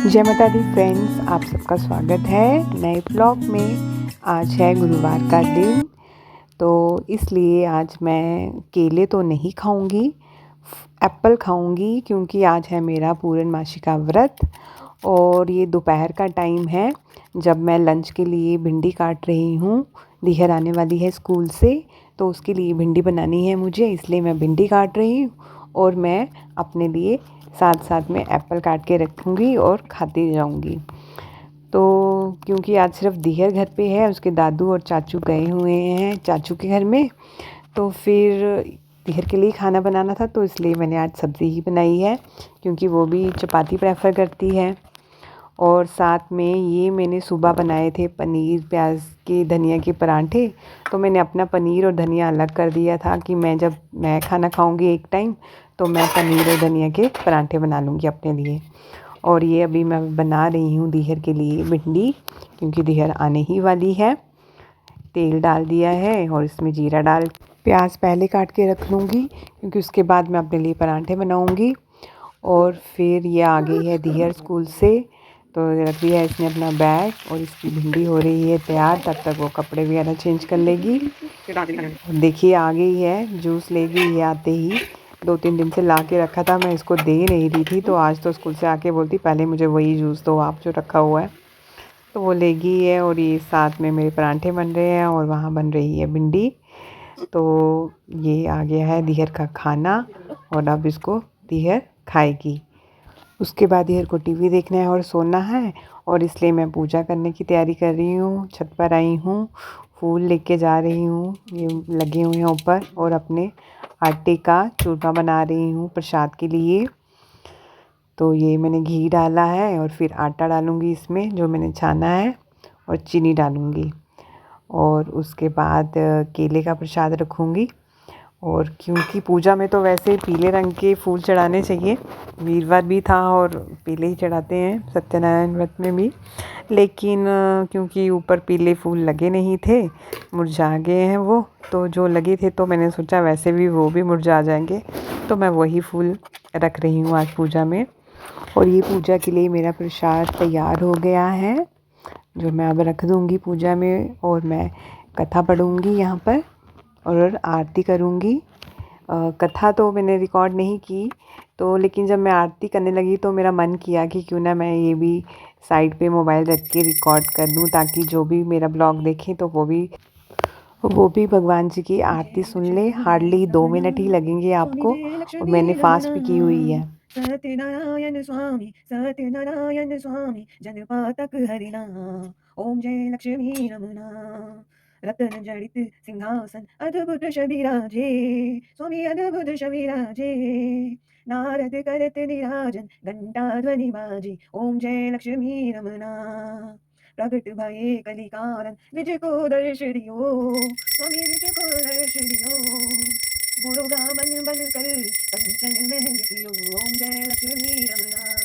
जय माता दी फ्रेंड्स, आप सबका स्वागत है नए ब्लॉग में। आज है गुरुवार का दिन, तो इसलिए आज मैं केले तो नहीं खाऊंगी, एप्पल खाऊंगी क्योंकि आज है मेरा पूर्णमासी का व्रत। और ये दोपहर का टाइम है जब मैं लंच के लिए भिंडी काट रही हूँ। दीहर आने वाली है स्कूल से, तो उसके लिए भिंडी बनानी है मुझे, इसलिए मैं भिंडी काट रही हूँ। और मैं अपने लिए साथ साथ में एप्पल काट के रखूँगी और खाती जाऊँगी। तो क्योंकि आज सिर्फ दीहर घर पे है, उसके दादू और चाचू गए हुए हैं चाचू के घर में, तो फिर दीहर के लिए खाना बनाना था, तो इसलिए मैंने आज सब्ज़ी ही बनाई है क्योंकि वो भी चपाती प्रेफर करती है। और साथ में ये मैंने सुबह बनाए थे पनीर प्याज के धनिया के परांठे, तो मैंने अपना पनीर और धनिया अलग कर दिया था कि जब मैं खाना खाऊंगी एक टाइम तो मैं पनीर और धनिया के परांठे बना लूँगी अपने लिए। और ये अभी मैं बना रही हूँ दीहर के लिए भिंडी, क्योंकि दीहर आने ही वाली है। तेल डाल दिया है और इसमें जीरा डाल, प्याज पहले काट के रख लूँगी क्योंकि उसके बाद मैं अपने लिए परांठे बनाऊँगी। और फिर ये आ गई है दीहर स्कूल से, तो रख दिया है इसने अपना बैग और इसकी भिंडी हो रही है तैयार। तब तक वो कपड़े वगैरह चेंज कर लेगी। देखिए आ गई है, जूस ले गई है आते ही। 2-3 दिन से ला के रखा था, मैं इसको दे नहीं रही थी, तो आज तो स्कूल से आके बोलती पहले मुझे वही जूस दो आप जो रखा हुआ है, तो वो ले गई है। और ये साथ में मेरे परांठे बन रहे हैं और वहाँ बन रही है भिंडी। तो ये आ गया है दीहर का खाना और अब इसको दीहर खाएगी। उसके बाद दीहर को टीवी देखना है और सोना है, और इसलिए मैं पूजा करने की तैयारी कर रही हूँ। छत पर आई हूँ, फूल लेके जा रही हूँ, ये लगे हुए हैं ऊपर, और अपने आटे का चूरमा बना रही हूँ प्रसाद के लिए। तो ये मैंने घी डाला है और फिर आटा डालूँगी इसमें जो मैंने छाना है, और चीनी डालूँगी। और उसके बाद केले का प्रसाद रखूँगी। और क्योंकि पूजा में तो वैसे पीले रंग के फूल चढ़ाने चाहिए, वीरवार भी था और पीले ही चढ़ाते हैं सत्यनारायण व्रत में भी, लेकिन क्योंकि ऊपर पीले फूल लगे नहीं थे, मुरझा गए हैं वो, तो जो लगे थे तो मैंने सोचा वैसे भी वो भी मुरझा जाएंगे, तो मैं वही फूल रख रही हूँ आज पूजा में। और ये पूजा के लिए मेरा प्रसाद तैयार हो गया है जो मैं अब रख दूँगी पूजा में। और मैं कथा पढ़ूँगी यहाँ पर और आरती करूँगी। कथा तो मैंने रिकॉर्ड नहीं की, तो लेकिन जब मैं आरती करने लगी तो मेरा मन किया कि क्यों ना मैं ये भी साइड पे मोबाइल रख के रिकॉर्ड कर दूँ, ताकि जो भी मेरा ब्लॉग देखे तो वो भी भगवान जी की आरती सुन ले। हार्डली 2 मिनट ही लगेंगे आपको, और मैंने फास्ट भी की हुई है। सत्यनारायण स्वामी जनपातक हरिना। ओम जय लक्ष्मी रमना। रतन जड़ित सिंहासन अद्भुत शबिराजे। स्वामी अद्भुत शबिराजे। नारद करत निराजन घंटा ध्वनि बाजे। ओम जय लक्ष्मी रमना। प्रगट भये कलिकारण निज को दर्श दियो। स्वामी निज को दर्श दियो। गुरु गामन बन कर कंचन महल पियो। ओम जय लक्ष्मी रमना।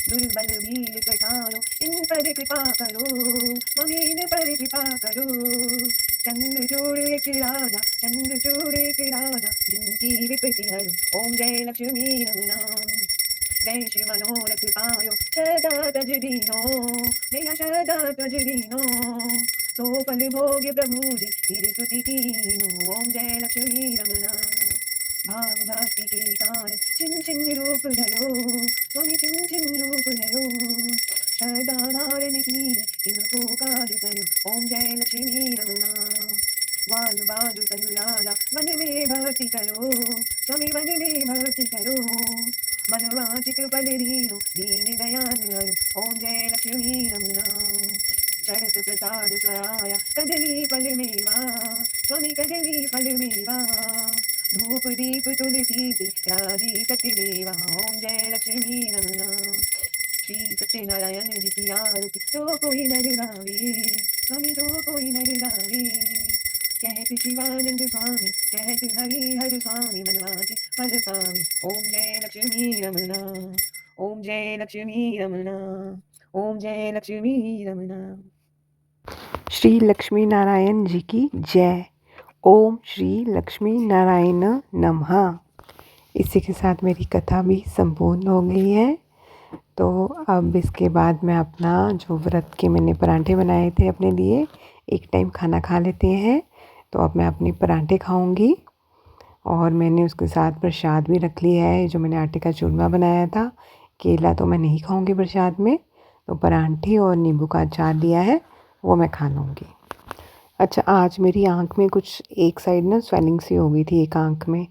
दुर्बल भील कटारो इन पर कृपा करो। स्वामी इन पर कृपा करो। चंद्रचूड़ एक राजा चंद्रचूड़ एक राजा जिनकी विपत्ति हरो। ओम जय लक्ष्मी रमना। वैश मनोरथ पायो सदा तज दीनो। मेरा सदा तज दीनो। सो फल भोग प्रभु जी फिर स्तुति कीनो। ओम जय लक्ष्मी रमना। भाव भक्ति के तार छिन छिन रूप धरो। स्वामी छिन छिन रूप धरो। सदा धारण की इनको काज करो। ओम जय लक्ष्मी रमना। ग्वाल बाल तनु राजा मन में भक्ति करो। स्वामी मन में भक्ति करो। मनवांचित फल दीनो दीन दयाल हरो। ओम जय लक्ष्मी रमना। चढ़त प्रसाद स्वराया कदली फल मेवा। स्वामी कदली फल मेवा। धूप दीप तुलसी से राजी सत्यदेवा। ओम जय लक्ष्मी रमना। श्री सत्यनारायण जी की आरती तो कोई नर गावे। स्वामी तो कोई नर गावे। कहत शिवानंद स्वामी कहत हरि हर स्वामी मनवांचित फल पावे। ओम जय लक्ष्मी रमना। ओम जय लक्ष्मी रमना। ओम जय लक्ष्मी रमना। श्री लक्ष्मी नारायण जी की जय। ओम श्री लक्ष्मी नारायण नमः। इसी के साथ मेरी कथा भी संपूर्ण हो गई है। तो अब इसके बाद मैं अपना जो व्रत के मैंने पराठे बनाए थे अपने लिए, एक टाइम खाना खा लेते हैं। तो अब मैं अपने पराठे खाऊंगी और मैंने उसके साथ प्रसाद भी रख लिया है, जो मैंने आटे का चूरमा बनाया था। केला तो मैं नहीं खाऊंगी प्रसाद में, तो पराठे और नींबू का अचार दिया है वो मैं खा लूँगी। अच्छा, आज मेरी आँख में कुछ एक साइड ना स्वेलिंग सी हो गई थी एक आँख में,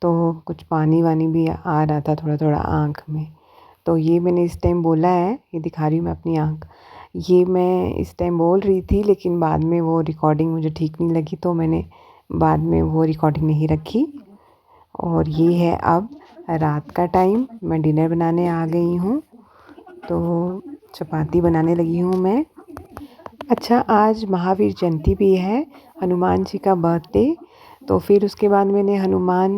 तो कुछ पानी वानी भी आ रहा था थोड़ा थोड़ा आँख में। तो ये मैंने इस टाइम बोला है, ये दिखा रही हूँ मैं अपनी आँख। ये मैं इस टाइम बोल रही थी, लेकिन बाद में वो रिकॉर्डिंग मुझे ठीक नहीं लगी, तो मैंने बाद में वो रिकॉर्डिंग नहीं रखी। और ये है अब रात का टाइम, मैं डिनर बनाने आ गई हूँ। तो चपाती बनाने लगी हूँ मैं। अच्छा, आज महावीर जयंती भी है, हनुमान जी का बर्थडे। तो फिर उसके बाद मैंने हनुमान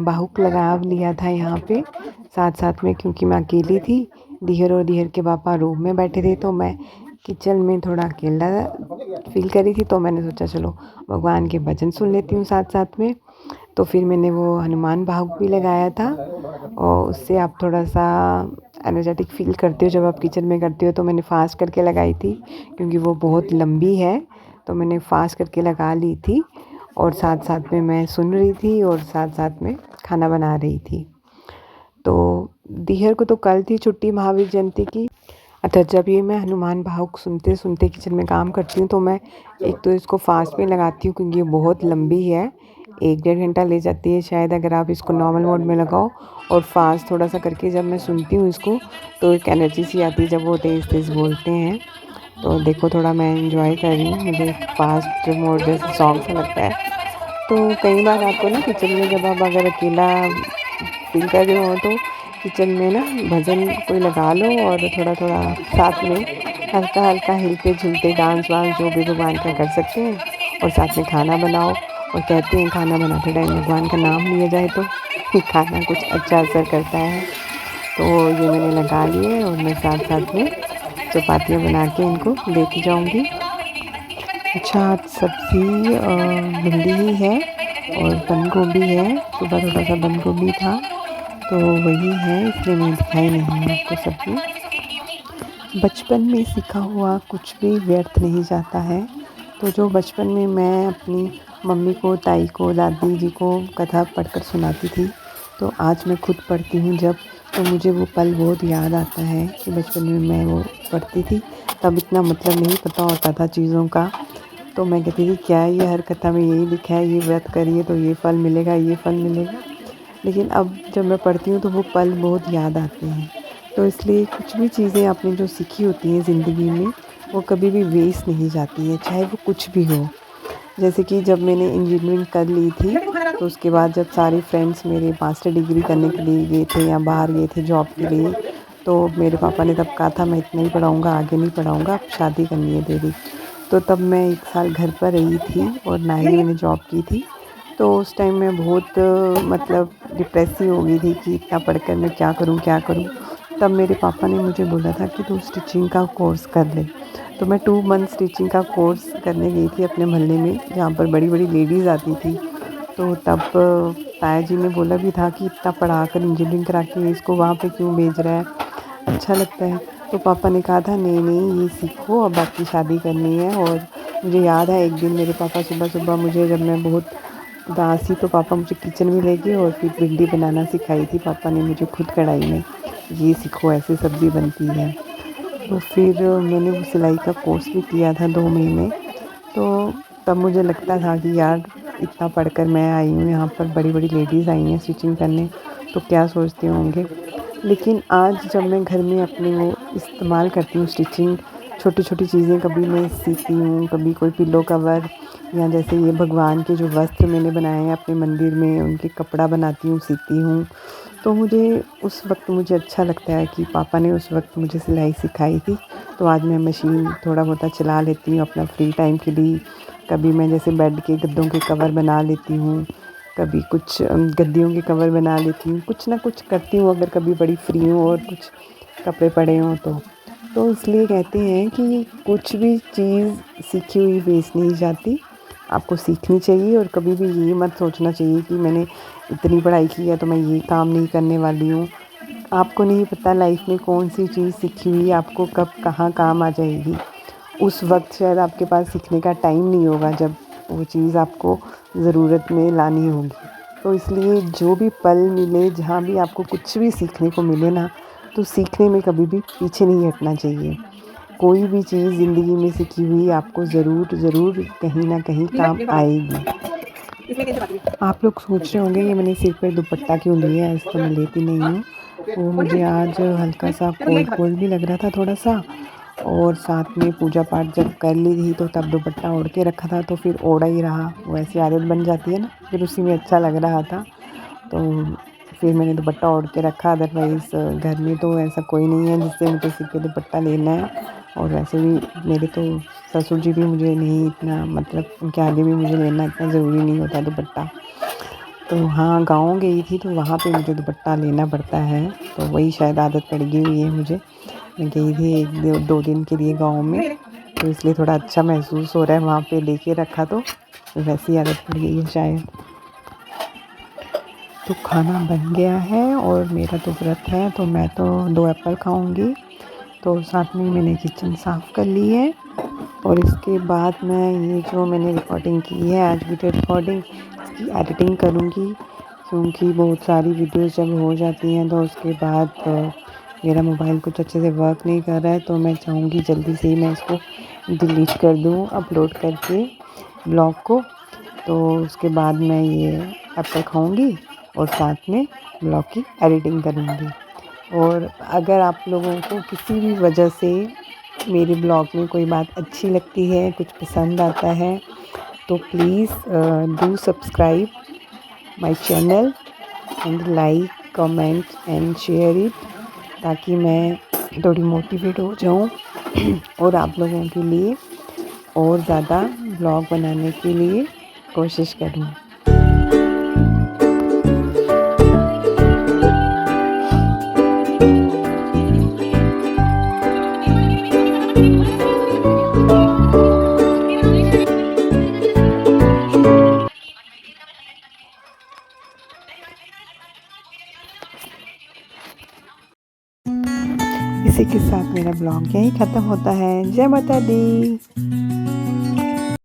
बाहुक लगा लिया था यहाँ पे साथ साथ में, क्योंकि मैं अकेली थी। दिहर और दिहर के पापा रूम में बैठे थे, तो मैं किचन में थोड़ा अकेला फील करी थी। तो मैंने सोचा चलो भगवान के भजन सुन लेती हूँ साथ साथ में। तो फिर मैंने वो हनुमान बाहुक भी लगाया था, और उससे आप थोड़ा सा एनर्जेटिक फ़ील करते हो जब आप किचन में करते हो। तो मैंने फ़ास्ट करके लगाई थी, क्योंकि वो बहुत लंबी है, तो मैंने फ़ास्ट करके लगा ली थी। और साथ साथ में मैं सुन रही थी और साथ साथ में खाना बना रही थी। तो दिहर को तो कल थी छुट्टी महावीर जयंती की। अच्छा, जब ये मैं हनुमान बाहुक सुनते सुनते किचन में काम करती हूँ, तो मैं एक तो इसको फास्ट में लगाती हूँ, क्योंकि ये बहुत लंबी है, 1-1.5 घंटा ले जाती है शायद अगर आप इसको नॉर्मल मोड में लगाओ। और फास्ट थोड़ा सा करके जब मैं सुनती हूँ इसको, तो एक एनर्जी सी आती है जब वो तेज़ तेज़ बोलते हैं। तो देखो, थोड़ा मैं इंजॉय कर रही हूँ, मुझे फास्ट मोड जैसे सॉन्ग सा लगता है। तो कई बार आपको ना किचन में जब आप अगर अकेला फील कर रहे हो, तो किचन में ना भजन कोई लगा लो और थोड़ा थोड़ा साथ में हल्का हल्का हिलते झुलते डांस वांस जो भी भगवान का कर सकते हैं, और साथ में खाना बनाओ। और कहते हैं खाना बनाते टाइम भगवान का नाम लिया जाए तो खाना कुछ अच्छा असर करता है। तो ये मैंने लगा लिए और मैं साथ साथ में चपातियाँ बना के इनको लेती जाऊँगी। अच्छा, आज सब्ज़ी भिंडी ही है और बंद गोभी है। सुबह थोड़ा सा बंद गोभी था, तो वही है, इसलिए मैंने दिखाई नहीं है आपको सब्ज़ी। बचपन में सीखा हुआ कुछ भी व्यर्थ नहीं जाता है। तो जो बचपन में मैं अपनी मम्मी को, ताई को, दादी जी को कथा पढ़कर सुनाती थी, तो आज मैं खुद पढ़ती हूँ जब, तो मुझे वो पल बहुत याद आता है कि बचपन में मैं वो पढ़ती थी। तब इतना मतलब नहीं पता होता था चीज़ों का, तो मैं कहती थी क्या ये हर कथा में यही लिखा है, ये व्रत करिए तो ये फल मिलेगा, ये फल मिलेगा। लेकिन अब जब मैं पढ़ती हूँ तो वो पल बहुत याद आते हैं। तो इसलिए कुछ भी चीज़ें आपने जो सीखी होती हैं ज़िंदगी में, वो कभी भी वेस्ट नहीं जाती है, चाहे वो कुछ भी हो। जैसे कि जब मैंने इंजीनियरिंग कर ली थी, तो उसके बाद जब सारे फ्रेंड्स मेरे मास्टर डिग्री करने के लिए गए थे या बाहर गए थे जॉब के लिए, तो मेरे पापा ने तब कहा था मैं इतना ही पढ़ाऊँगा, आगे नहीं पढ़ाऊँगा, अब शादी करनी है तेरी। तो तब मैं 1 साल घर पर रही थी और ना ही मैंने जॉब की थी। तो उस टाइम मैं बहुत मतलब डिप्रेस सी हो गई थी कि इतना पढ़कर मैं क्या करूँ, क्या करूँ? तब मेरे पापा ने मुझे बोला था कि तू स्टिचिंग का कोर्स कर ले। तो मैं 2 मंथ स्टिचिंग का कोर्स करने गई थी अपने मोहल्ले में, जहाँ पर बड़ी-बड़ी लेडीज़ आती थी। तो तब ताया जी ने बोला भी था कि इतना पढ़ा कर इंजीनियरिंग करा के इसको वहाँ पे क्यों भेज रहा है, अच्छा लगता है। तो पापा ने कहा था नहीं नहीं, ये सीखो, अब आपकी शादी करनी है। और मुझे याद है एक दिन मेरे पापा सुबह-सुबह मुझे, जब मैं बहुत उदास थी, तो पापा मुझे किचन में ले गए और फिर भिंडी बनाना सिखाई थी पापा ने मुझे खुद कढ़ाई में, ये सीखो ऐसे सब्ज़ी बनती है। तो फिर मैंने वो सिलाई का कोर्स भी किया था 2 महीने। तो तब मुझे लगता था कि यार इतना पढ़कर मैं आई हूँ यहाँ पर, बड़ी-बड़ी लेडीज़ आई हैं स्टिचिंग करने, तो क्या सोचते होंगे। लेकिन आज जब मैं घर में अपने वो इस्तेमाल करती हूँ स्टिचिंग, छोटी-छोटी चीज़ें कभी मैं सीती हूँ, कभी कोई पिलो कवर, या जैसे ये भगवान के जो वस्त्र मैंने बनाए हैं अपने मंदिर में, उनके कपड़ा बनाती हूँ, सीती हूँ। तो मुझे उस वक़्त मुझे अच्छा लगता है कि पापा ने उस वक़्त मुझे सिलाई सिखाई थी। तो आज मैं मशीन थोड़ा बहुत चला लेती हूँ अपना फ्री टाइम के लिए। कभी मैं जैसे बेड के गद्दों के कवर बना लेती हूँ, कभी कुछ गद्दियों के कवर बना लेती हूँ, कुछ ना कुछ करती हूँ अगर कभी बड़ी फ्री हूँ और कुछ कपड़े पड़े हों तो। तो इसलिए कहते हैं कि कुछ भी चीज़ सीखी हुई वेस्ट नहीं जाती, आपको सीखनी चाहिए। और कभी भी ये मत सोचना चाहिए कि मैंने इतनी पढ़ाई की है तो मैं ये काम नहीं करने वाली हूँ। आपको नहीं पता लाइफ में कौन सी चीज़ सीखी हुई आपको कब कहाँ काम आ जाएगी। उस वक्त शायद आपके पास सीखने का टाइम नहीं होगा जब वो चीज़ आपको ज़रूरत में लानी होगी। तो इसलिए जो भी पल मिले, जहाँ भी आपको कुछ भी सीखने को मिले ना, तो सीखने में कभी भी पीछे नहीं हटना चाहिए। कोई भी चीज़ ज़िंदगी में सीखी हुई आपको ज़रूर कहीं ना कहीं काम आएगी। आप लोग सोच रहे होंगे ये मैंने सिर पर दुपट्टा क्यों लिया है, ऐसे तो मैं लेती नहीं हूँ। वो मुझे आज हल्का सा कोल्ड कोल्ड भी लग रहा था थोड़ा सा, और साथ में पूजा पाठ जब कर ली थी तो तब दुपट्टा ओढ़ के रखा था, तो फिर ओढ़ा ही रहा। वो ऐसी आदत बन जाती है ना, फिर उसी में अच्छा लग रहा था तो फिर मैंने दुपट्टा ओढ़ के रखा। अदरवाइज़ घर में तो ऐसा कोई नहीं है जिससे मुझे सिर पे दुपट्टा लेना है। और वैसे भी मेरे तो ससुर जी भी मुझे नहीं इतना, मतलब उनके आगे भी मुझे लेना इतना ज़रूरी नहीं होता दुपट्टा। तो हाँ, गाँव गई थी तो वहाँ पे मुझे दुपट्टा लेना पड़ता है, तो वही शायद आदत पड़ गई हुई है मुझे। मैं गई थी 1-2 दिन के लिए गाँव में, तो इसलिए थोड़ा अच्छा महसूस हो रहा है, वहाँ पे लेके रखा तो वैसी आदत पड़ गई है शायद। तो खाना बन गया है और मेरा तो व्रत है, तो मैं तो 2 एप्पल खाऊंगी। तो साथ में मैंने किचन साफ़ कर ली है, और इसके बाद मैं ये जो मैंने रिकॉर्डिंग की है आज वीडियो रिकॉर्डिंग, इसकी एडिटिंग करूँगी। क्योंकि बहुत सारी वीडियोस जब हो जाती हैं तो उसके बाद मेरा मोबाइल कुछ अच्छे से वर्क नहीं कर रहा है, तो मैं चाहूँगी जल्दी से ही मैं इसको डिलीट कर दूँ अपलोड करके ब्लॉग को। तो उसके बाद मैं ये एप्पल खाऊँगी और साथ में ब्लॉग की एडिटिंग करूँगी। और अगर आप लोगों को किसी भी वजह से मेरे ब्लॉग में कोई बात अच्छी लगती है, कुछ पसंद आता है, तो please do subscribe my channel and like, comment and share it, ताकि मैं थोड़ी मोटिवेट हो जाऊँ और आप लोगों के लिए और ज़्यादा ब्लॉग बनाने के लिए कोशिश करूँ। इसी के साथ मेरा ब्लॉग यहीं ख़त्म होता है। जय माता दी।